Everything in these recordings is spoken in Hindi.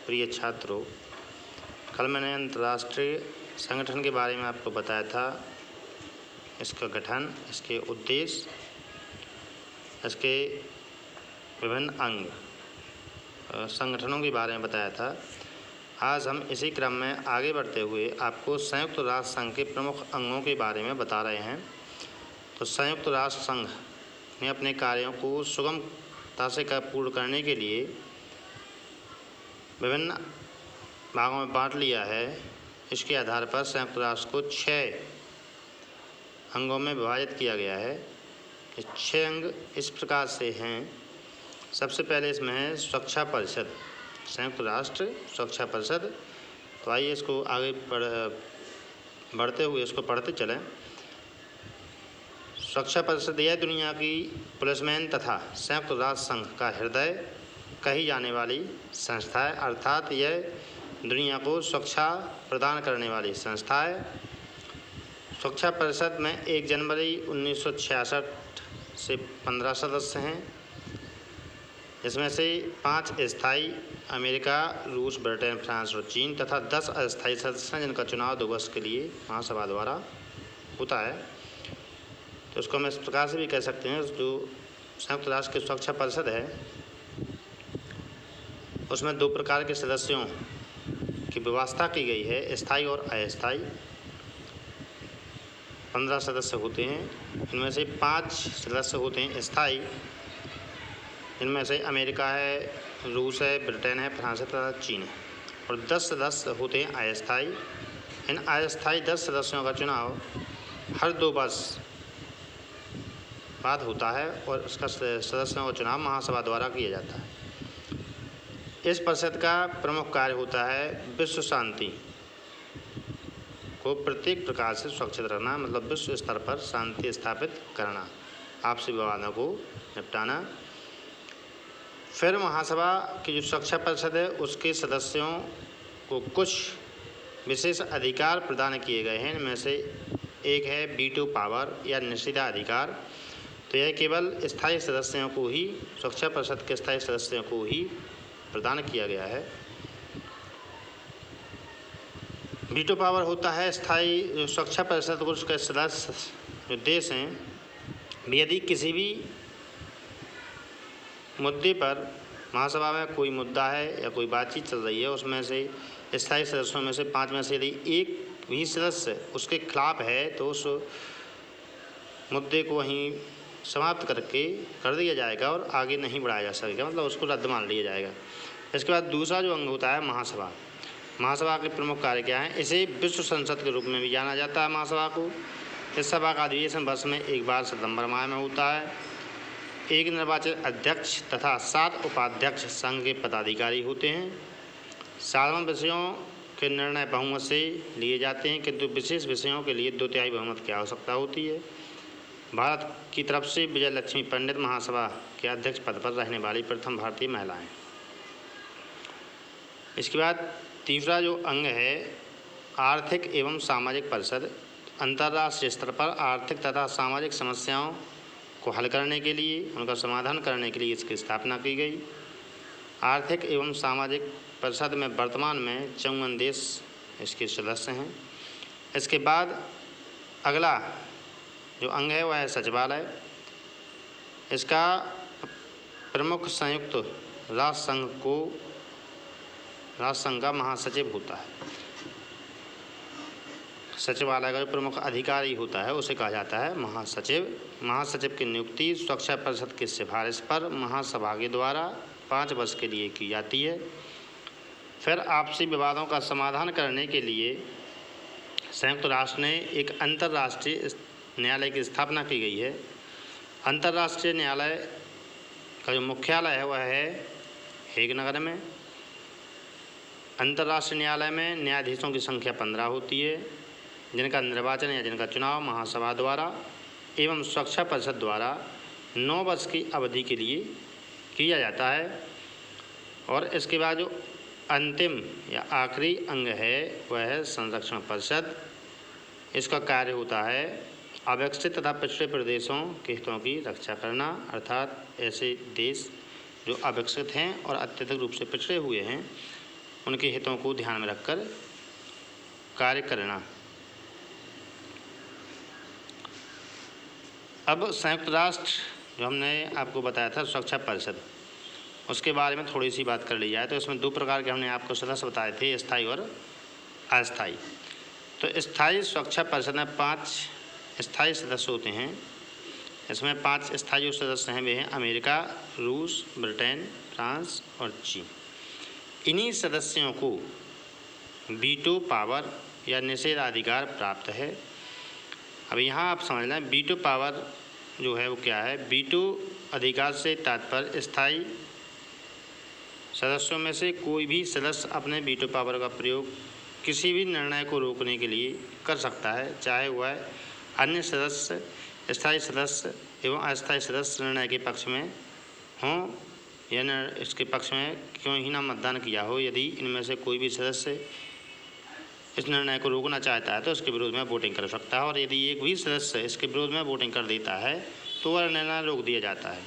प्रिय छात्रों, कल मैंने अंतर्राष्ट्रीय संगठन के बारे में आपको बताया था। इसका गठन, इसके उद्देश्य, इसके विभिन्न अंग, संगठनों के बारे में बताया था। आज हम इसी क्रम में आगे बढ़ते हुए आपको संयुक्त राष्ट्र संघ के प्रमुख अंगों के बारे में बता रहे हैं। तो संयुक्त राष्ट्र संघ ने अपने कार्यों को सुगमता से पूर्ण करने के लिए विभिन्न भागों में बांट लिया है। इसके आधार पर संयुक्त राष्ट्र को 6 अंगों में विभाजित किया गया है। ये 6 अंग इस प्रकार से हैं। सबसे पहले इसमें है सुरक्षा परिषद, संयुक्त राष्ट्र सुरक्षा परिषद। तो आइए इसको आगे बढ़ते हुए इसको पढ़ते चलें। सुरक्षा परिषद यह दुनिया की पुलिसमैन तथा संयुक्त राष्ट्र संघ का हृदय कही जाने वाली संस्था है, अर्थात यह दुनिया को सुरक्षा प्रदान करने वाली संस्था है। सुरक्षा परिषद में 1 जनवरी 1966 से 15 सदस्य हैं। इसमें से 5 स्थायी अमेरिका, रूस, ब्रिटेन, फ्रांस और चीन तथा 10 अस्थायी सदस्य हैं, जिनका चुनाव 2 वर्ष के लिए महासभा द्वारा होता है। तो उसको हम इस प्रकार से भी कह सकते हैं, जो संयुक्त राष्ट्र की सुरक्षा परिषद है उसमें 2 प्रकार के सदस्यों की व्यवस्था की गई है, स्थायी और अस्थायी। 15 सदस्य होते हैं। इनमें से 5 सदस्य होते हैं स्थायी, इनमें से अमेरिका है, रूस है, ब्रिटेन है, फ्रांस है तथा चीन है। और 10 सदस्य होते हैं अस्थायी। इन अस्थायी 10 सदस्यों का चुनाव हर 2 वर्ष बाद होता है और उसका सदस्यों का चुनाव महासभा द्वारा किया जाता है। इस परिषद का प्रमुख कार्य होता है विश्व शांति को प्रत्येक प्रकार से सुरक्षित रखना, मतलब विश्व स्तर पर शांति स्थापित करना, आपसी विवादों को निपटाना। फिर महासभा की जो सुरक्षा परिषद है उसके सदस्यों को कुछ विशेष अधिकार प्रदान किए गए हैं। इनमें से एक है वीटो पावर या निषेधाधिकार। तो यह केवल स्थायी सदस्यों को ही, सुरक्षा परिषद के स्थायी सदस्यों को ही प्रदान किया गया है। वीटो पावर होता है स्थायी सुरक्षा परिषद को उसके सदस्य जो देश हैं, यदि किसी भी मुद्दे पर महासभा में कोई मुद्दा है या कोई बातचीत चल रही है, उसमें से स्थायी सदस्यों में से 5 में से यदि एक भी सदस्य उसके खिलाफ है तो उस मुद्दे को वहीं समाप्त कर दिया जाएगा और आगे नहीं बढ़ाया जा सकेगा, मतलब उसको रद्द मान लिया जाएगा। इसके बाद दूसरा जो अंग होता है महासभा। महासभा के प्रमुख कार्य क्या हैं? इसे विश्व संसद के रूप में भी जाना जाता है महासभा को। इस सभा का अधिवेशन वर्ष में 1 बार सितंबर माह में होता है। एक निर्वाचित अध्यक्ष तथा 7 उपाध्यक्ष संघ के पदाधिकारी होते हैं। साधारण विषयों के निर्णय बहुमत से लिए जाते हैं, किंतु विशेष विषयों के लिए 2/3 बहुमत की आवश्यकता होती है। भारत की तरफ से विजय लक्ष्मी पंडित महासभा के अध्यक्ष पद पर रहने वाली प्रथम भारतीय महिला हैं। इसके बाद तीसरा जो अंग है आर्थिक एवं सामाजिक परिषद। अंतर्राष्ट्रीय स्तर पर आर्थिक तथा सामाजिक समस्याओं को हल करने के लिए, उनका समाधान करने के लिए इसकी स्थापना की गई। आर्थिक एवं सामाजिक परिषद में वर्तमान में 54 देश इसके सदस्य हैं। इसके बाद अगला जो अंग है वह है सचिवालय। इसका प्रमुख संयुक्त राष्ट्र संघ का महासचिव होता है। सचिवालय का जो प्रमुख अधिकारी होता है उसे कहा जाता है महासचिव। महासचिव की नियुक्ति सुरक्षा परिषद की सिफारिश पर महासभा के द्वारा 5 वर्ष के लिए की जाती है। फिर आपसी विवादों का समाधान करने के लिए संयुक्त राष्ट्र ने एक अंतर्राष्ट्रीय न्यायालय की स्थापना की गई है। अंतर्राष्ट्रीय न्यायालय का जो मुख्यालय है वह है हेग नगर में। अंतर्राष्ट्रीय न्यायालय में न्यायाधीशों की संख्या 15 होती है, जिनका निर्वाचन या जिनका चुनाव महासभा द्वारा एवं सुरक्षा परिषद द्वारा 9 वर्ष की अवधि के लिए किया जाता है। और इसके बाद जो अंतिम या आखिरी अंग है वह है संरक्षण परिषद। इसका कार्य होता है अविकसित तथा पिछड़े प्रदेशों के हितों की रक्षा करना, अर्थात ऐसे देश जो अविकसित हैं और अत्यधिक रूप से पिछड़े हुए हैं उनके हितों को ध्यान में रखकर कार्य करना। अब संयुक्त राष्ट्र जो हमने आपको बताया था सुरक्षा परिषद, उसके बारे में थोड़ी सी बात कर ली जाए तो इसमें 2 प्रकार के हमने आपको सदस्य बताए थे, स्थायी और अस्थायी। तो स्थायी सुरक्षा परिषद में 5 स्थायी सदस्य होते हैं। इसमें 5 स्थायी सदस्य हैं, वे हैं अमेरिका, रूस, ब्रिटेन, फ्रांस और चीन। इन्हीं सदस्यों को वीटो पावर या निषेधाधिकार प्राप्त है। अब यहाँ आप समझ लें वीटो पावर जो है वो क्या है। वीटो अधिकार से तात्पर्य स्थायी सदस्यों में से कोई भी सदस्य अपने वीटो पावर का प्रयोग किसी भी निर्णय को रोकने के लिए कर सकता है, चाहे वह अन्य सदस्य, स्थायी सदस्य एवं अस्थायी सदस्य निर्णय के पक्ष में हों या इसके पक्ष में क्यों ही ना मतदान किया हो। यदि इनमें से कोई भी सदस्य इस निर्णय को रोकना चाहता है तो इसके विरोध में वोटिंग कर सकता है, और यदि एक भी सदस्य इसके विरोध में वोटिंग कर देता है तो वह निर्णय रोक दिया जाता है।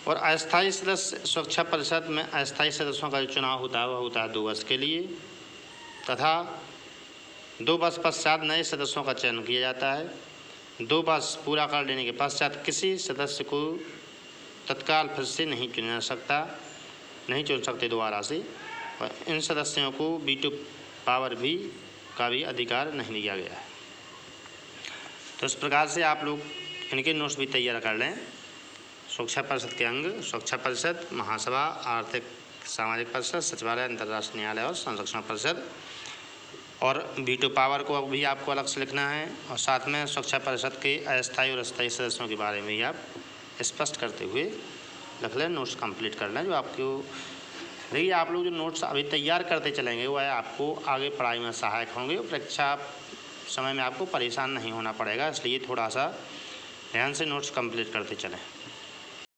और अस्थायी सदस्य सुरक्षा परिषद में अस्थायी सदस्यों का जो चुनाव होता है वह होता है 2 वर्ष के लिए, तथा 2 वर्ष पश्चात नए सदस्यों का चयन किया जाता है। 2 वर्ष पूरा कर लेने के पश्चात किसी सदस्य को तत्काल फिर से नहीं चुन सकते दोबारा से, और इन सदस्यों को वीटो पावर का भी अधिकार नहीं दिया गया है। तो इस प्रकार से आप लोग इनके नोट्स भी तैयार कर लें। सुरक्षा परिषद के अंग सुरक्षा परिषद, महासभा, आर्थिक सामाजिक परिषद, सचिवालय, अंतर्राष्ट्रीय न्यायालय और संरक्षण परिषद, और वीटो पावर को भी आपको अलग से लिखना है, और साथ में सुरक्षा परिषद के अस्थायी और स्थायी सदस्यों के बारे में भी आप स्पष्ट करते हुए लिख लें, नोट्स कंप्लीट कर लें। जो आपको देखिए आप लोग जो नोट्स अभी तैयार करते चलेंगे वह आपको आगे पढ़ाई में सहायक होंगे, परीक्षा समय में आपको परेशान नहीं होना पड़ेगा, इसलिए थोड़ा सा ध्यान से नोट्स कंप्लीट करते चलें।